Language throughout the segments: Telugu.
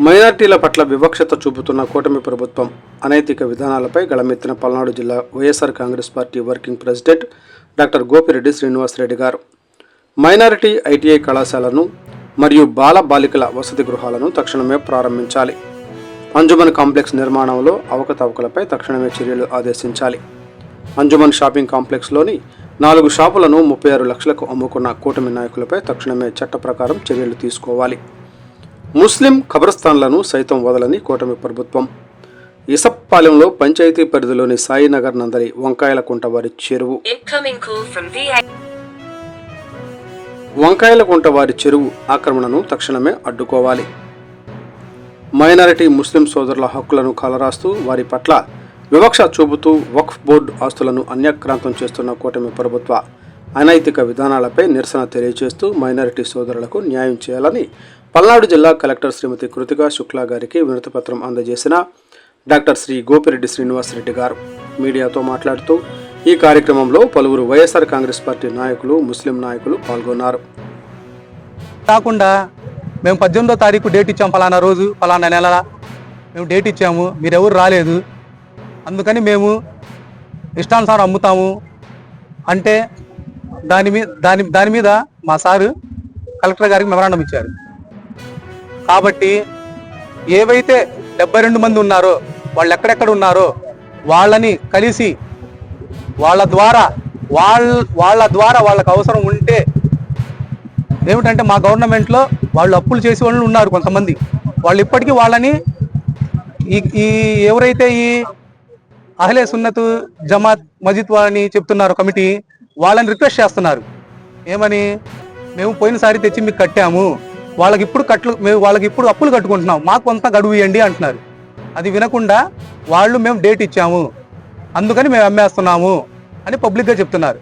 మైనార్టీల పట్ల వివక్షత చూపుతున్న కూటమి ప్రభుత్వం అనైతిక విధానాలపై గళమెత్తిన పల్నాడు జిల్లా YSR Congress party working president doctor Gopireddy Srinivasareddy గారు మైనారిటీ ఐటీఐ కళాశాలను మరియు బాల బాలికల వసతి గృహాలను తక్షణమే ప్రారంభించాలి. అంజుమన్ కాంప్లెక్స్ నిర్మాణంలో అవకతవకలపై తక్షణమే చర్యలు ఆదేశించాలి. అంజుమన్ షాపింగ్ కాంప్లెక్స్లోని 4 షాపులను 36 లక్షలకు అమ్ముకున్న కూటమి నాయకులపై తక్షణమే చట్ట ప్రకారం చర్యలు తీసుకోవాలి. ముస్లిం ఖబర్స్థాన్లను సైతం వదలని కూటమి ప్రభుత్వం. ఇసప్పాలెంలో పంచాయతీ పరిధిలోని సాయినగర్ నందరి వంకాయలకుంట వారి చెరువు ఆక్రమణను తక్షణమే అడ్డుకోవాలి. మైనారిటీ ముస్లిం సోదరుల హక్కులను కాలరాస్తూ వారి పట్ల వివక్ష చూపుతూ వక్ఫ్ బోర్డు ఆస్తులను అన్యాక్రాంతం చేస్తున్న కూటమి ప్రభుత్వ అనైతిక విధానాలపై నిరసన తెలియజేస్తూ మైనారిటీ సోదరులకు న్యాయం చేయాలని పల్నాడు జిల్లా కలెక్టర్ శ్రీమతి కృతికా శుక్లా గారికి వినతిపత్రం అందజేసిన డాక్టర్ శ్రీ గోపిరెడ్డి శ్రీనివాసరెడ్డి గారు మీడియాతో మాట్లాడుతూ ఈ కార్యక్రమంలో పలువురు వైఎస్ఆర్ కాంగ్రెస్ పార్టీ నాయకులు, ముస్లిం నాయకులు పాల్గొన్నారు. కాకుండా మేము 18వ తారీఖు డేట్ ఇచ్చాము, ఫలానా రోజు ఫలానా నెల మేము డేట్ ఇచ్చాము, మీరెవరు రాలేదు, అందుకని మేము ఇష్టానుసారం అమ్ముతాము అంటే దాని మీద మా సారు కలెక్టర్ గారికి మెమరాండం ఇచ్చారు. కాబట్టి ఏవైతే 72 మంది ఉన్నారో వాళ్ళు ఎక్కడెక్కడ ఉన్నారో వాళ్ళని కలిసి వాళ్ళ ద్వారా వాళ్ళకు అవసరం ఉంటే ఏమిటంటే మా గవర్నమెంట్లో వాళ్ళు అప్పులు చేసే వాళ్ళు ఉన్నారు కొంతమంది, వాళ్ళు ఇప్పటికీ వాళ్ళని ఈ ఎవరైతే ఈ అహ్లే సున్నత్ జమాత్ మజిద్ అని చెప్తున్నారు కమిటీ, వాళ్ళని రిక్వెస్ట్ చేస్తున్నారు. ఏమని, మేము పోయినసారి తెచ్చి మీకు కట్టాము, వాళ్ళకి ఇప్పుడు అప్పులు కట్టుకుంటున్నాం, మాకు కొంత గడువు ఇవ్వండి అంటున్నారు. అది వినకుండా వాళ్ళు మేము డేట్ ఇచ్చాము అందుకని మేము అమ్మేస్తున్నాము అని పబ్లిక్గా చెప్తున్నారు.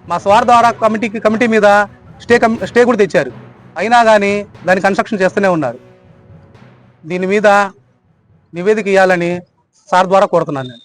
మా స్వార్ ద్వారా కమిటీ మీద స్టే కూడా తెచ్చారు, అయినా కానీ దాన్ని కన్స్ట్రక్షన్ చేస్తూనే ఉన్నారు. దీని మీద నివేదిక ఇవ్వాలని సార్ ద్వారా కోరుతున్నాను నేను.